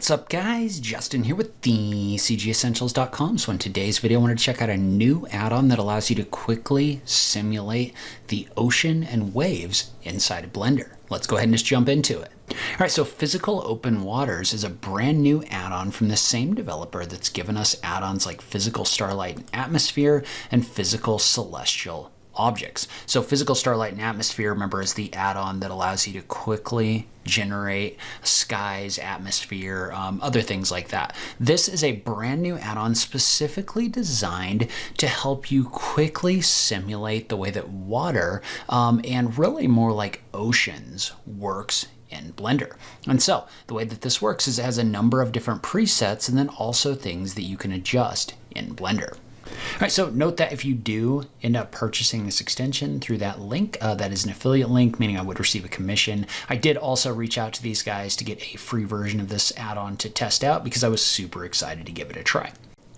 What's up guys, Justin here with the CGEssentials.com. So in today's video I wanted to check out a new add-on that allows you to quickly simulate the ocean and waves inside of Blender. Let's go ahead and just jump into it. Alright, so Physical Open Waters is a brand new add-on from the same developer that's given us add-ons like Physical Starlight and Atmosphere and Physical Celestial Objects. So Physical Starlight and Atmosphere, remember, is the add-on that allows you to quickly generate skies, atmosphere, other things like that. This is a brand new add-on specifically designed to help you quickly simulate the way that water and really more like oceans works in Blender. And so the way that this works is it has a number of different presets and then also things that you can adjust in Blender. All right, so note that if you do end up purchasing this extension through that link, that is an affiliate link, meaning I would receive a commission. I did also reach out to these guys to get a free version of this add-on to test out because I was super excited to give it a try.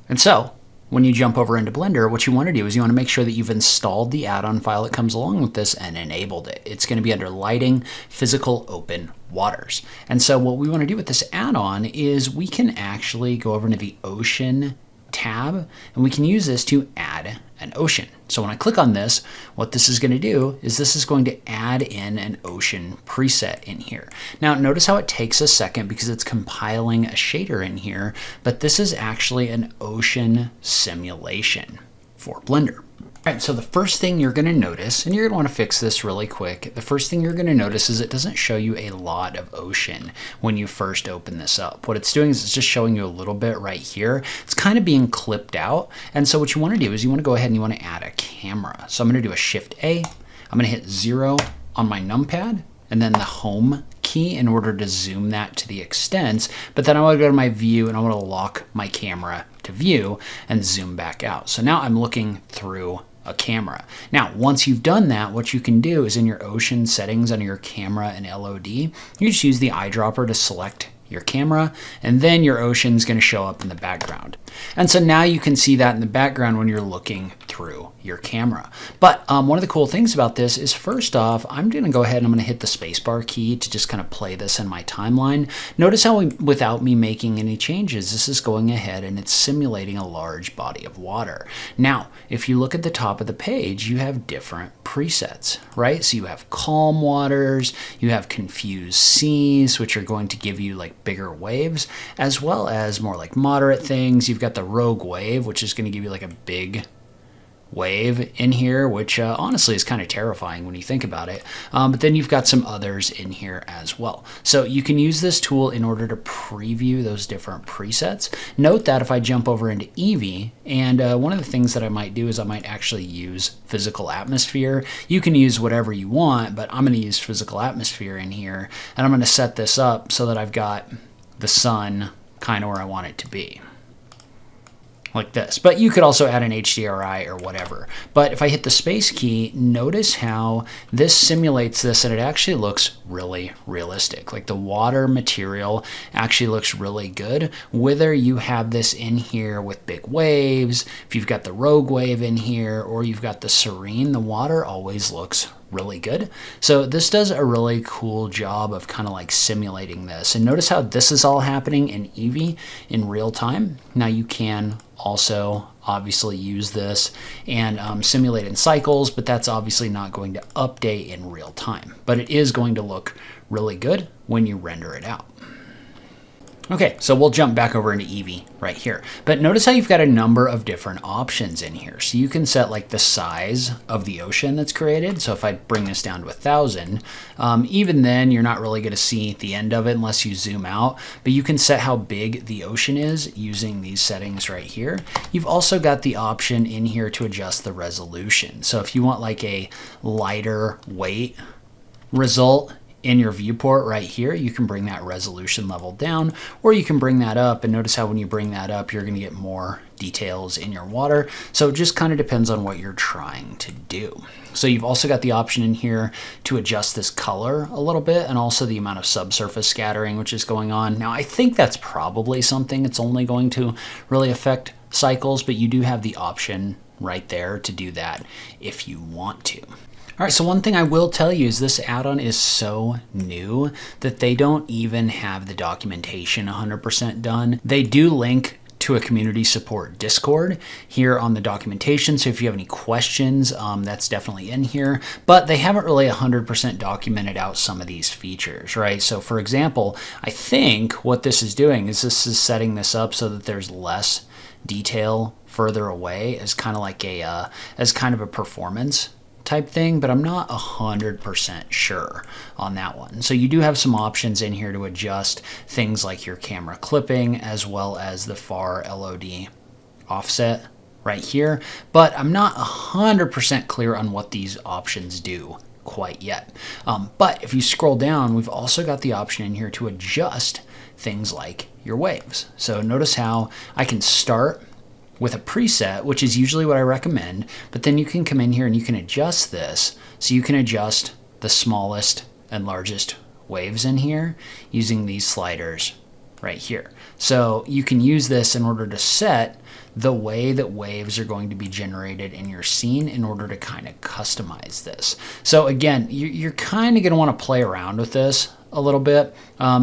And so when you jump over into Blender, what you want to do is you want to make sure that you've installed the add-on file that comes along with this and enabled it. It's going to be under Lighting, Physical Open Waters. And so what we want to do with this add-on is we can actually go over into the Ocean tab and we can use this to add an ocean. So when I click on this, what this is going to do is this is going to add in an ocean preset in here. Now notice how it takes a second because it's compiling a shader in here, but this is actually an ocean simulation for Blender. All right, so the first thing you're going to notice, and you're going to want to fix this really quick, the first thing you're going to notice is it doesn't show you a lot of ocean when you first open this up. What it's doing is it's just showing you a little bit right here. It's kind of being clipped out. And so what you want to do is you want to go ahead and you want to add a camera. So I'm going to do a Shift A. I'm going to hit 0 on my numpad and then the home key in order to zoom that to the extents. But then I want to go to my view and I want to lock my camera to view and zoom back out. So now I'm looking through a camera. Now, once you've done that, what you can do is in your ocean settings under your camera and LOD, you just use the eyedropper to select your camera, and then your ocean's going to show up in the background. And so now you can see that in the background when you're looking through your camera. But one of the cool things about this is, first off, I'm going to go ahead and I'm going to hit the spacebar key to just kind of play this in my timeline. Notice how without me making any changes, this is going ahead and it's simulating a large body of water. Now, if you look at the top of the page, you have different presets, right? So you have calm waters, you have confused seas, which are going to give you like bigger waves, as well as more like moderate things. You've got the rogue wave, which is going to give you like a big wave in here, which honestly is kind of terrifying when you think about it. But then you've got some others in here as well. So you can use this tool in order to preview those different presets. Note that if I jump over into Eevee, and one of the things that I might do is I might actually use Physical Atmosphere. You can use whatever you want, but I'm going to use Physical Atmosphere in here, and I'm going to set this up so that I've got the sun kind of where I want it to be, like this. But you could also add an HDRI or whatever. But if I hit the space key, notice how this simulates this and it actually looks really realistic. Like the water material actually looks really good. Whether you have this in here with big waves, if you've got the rogue wave in here, or you've got the serene, the water always looks really good. So this does a really cool job of kind of like simulating this. And notice how this is all happening in Eevee in real time. Now you can also obviously use this and simulate in cycles, but that's obviously not going to update in real time. But it is going to look really good when you render it out. Okay, so we'll jump back over into Eevee right here. But notice how you've got a number of different options in here. So you can set like the size of the ocean that's created. So if I bring this down to 1,000, even then you're not really going to see the end of it unless you zoom out. But you can set how big the ocean is using these settings right here. You've also got the option in here to adjust the resolution. So if you want like a lighter weight result in your viewport right here, you can bring that resolution level down, or you can bring that up, and notice how when you bring that up, you're going to get more details in your water. So it just kind of depends on what you're trying to do. So you've also got the option in here to adjust this color a little bit, and also the amount of subsurface scattering which is going on. Now I think that's probably something that's only going to really affect cycles, but you do have the option right there to do that if you want to. All right, so one thing I will tell you is this add-on is so new that they don't even have the documentation 100% done. They do link to a community support Discord here on the documentation. So if you have any questions, that's definitely in here, but they haven't really 100% documented out some of these features, right? So for example, I think what this is doing is this is setting this up so that there's less detail further away as kind of like a, as kind of a performance type thing, but I'm not 100% sure on that one. So you do have some options in here to adjust things like your camera clipping as well as the far LOD offset right here, but I'm not 100% clear on what these options do quite yet. But if you scroll down, we've also got the option in here to adjust things like your waves. So notice how I can start with a preset, which is usually what I recommend, but then you can come in here and you can adjust this. So you can adjust the smallest and largest waves in here using these sliders right here. So you can use this in order to set the way that waves are going to be generated in your scene in order to kind of customize this. So again, you're kind of going to want to play around with this a little bit.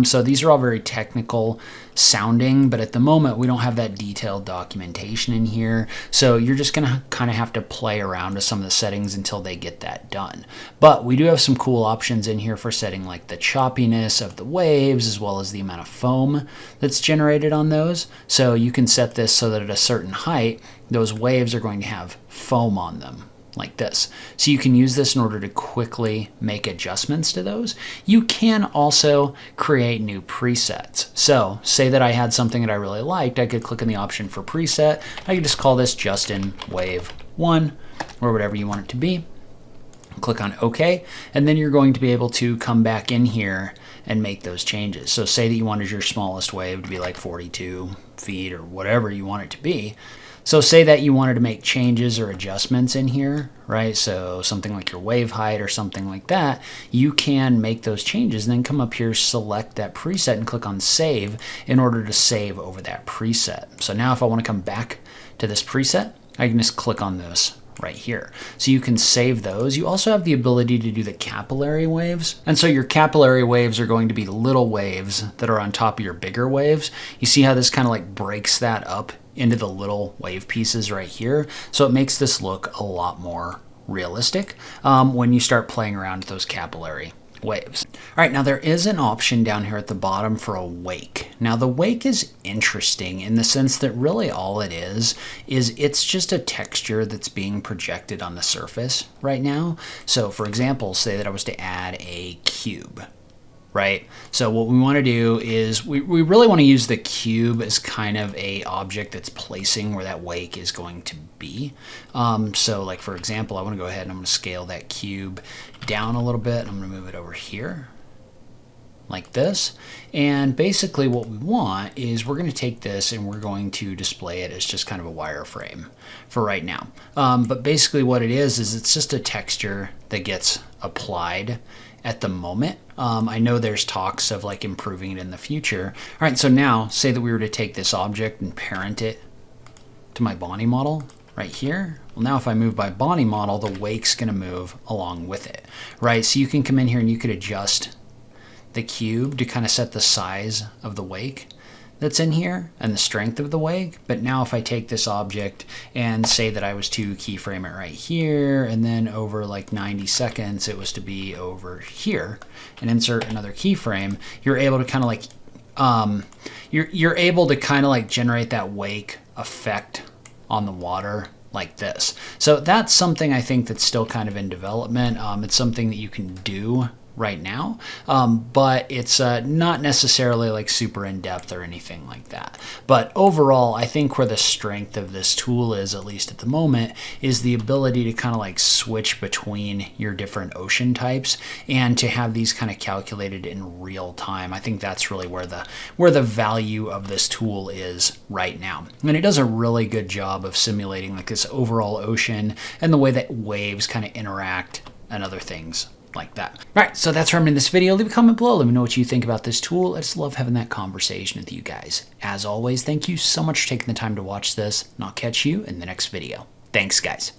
So these are all very technical sounding, but at the moment we don't have that detailed documentation in here. So you're just going to kind of have to play around with some of the settings until they get that done. But we do have some cool options in here for setting like the choppiness of the waves as well as the amount of foam that's generated on those. So you can set this so that at a certain height, those waves are going to have foam on them, like this. So you can use this in order to quickly make adjustments to those. You can also create new presets. So say that I had something that I really liked, I could click on the option for preset. I could just call this Justin Wave 1 or whatever you want it to be. Click on OK, and then you're going to be able to come back in here and make those changes. So say that you wanted your smallest wave to be like 42 feet or whatever you want it to be. So say that you wanted to make changes or adjustments in here, right? So something like your wave height or something like that, you can make those changes and then come up here, select that preset and click on save in order to save over that preset. So now if I want to come back to this preset, I can just click on this right here. So you can save those. You also have the ability to do the capillary waves. And so your capillary waves are going to be little waves that are on top of your bigger waves. You see how this kind of like breaks that up into the little wave pieces right here. So it makes this look a lot more realistic when you start playing around with those capillary waves. All right, now there is an option down here at the bottom for a wake. Now the wake is interesting in the sense that really all it is it's just a texture that's being projected on the surface right now. So for example, say that I was to add a cube, right? So what we want to do is we really want to use the cube as kind of a object that's placing where that wake is going to be. So like for example, I want to go ahead and I'm going to scale that cube down a little bit and I'm going to move it over here like this. And basically what we want is we're going to take this and we're going to display it as just kind of a wireframe for right now. But basically what it is it's just a texture that gets applied at the moment. I know there's talks of like improving it in the future. All right, so now say that we were to take this object and parent it to my Bonnie model right here. Well, now if I move by Bonnie model, the wake's gonna move along with it, right? So you can come in here and you could adjust the cube to kind of set the size of the wake that's in here and the strength of the wake. But now if I take this object and say that I was to keyframe it right here, and then over like 90 seconds it was to be over here, and insert another keyframe, you're able to kind of like you're able to kind of like generate that wake effect on the water like this. So that's something I think that's still kind of in development. It's something that you can do right now, but it's not necessarily like super in depth or anything like that. But overall, I think where the strength of this tool is, at least at the moment, is the ability to kind of like switch between your different ocean types and to have these kind of calculated in real time. I think that's really where the value of this tool is right now. And it does a really good job of simulating like this overall ocean and the way that waves kind of interact and other things like that. All right, so that's where I'm in this video. Leave a comment below. Let me know what you think about this tool. I just love having that conversation with you guys. As always, thank you so much for taking the time to watch this, and I'll catch you in the next video. Thanks, guys.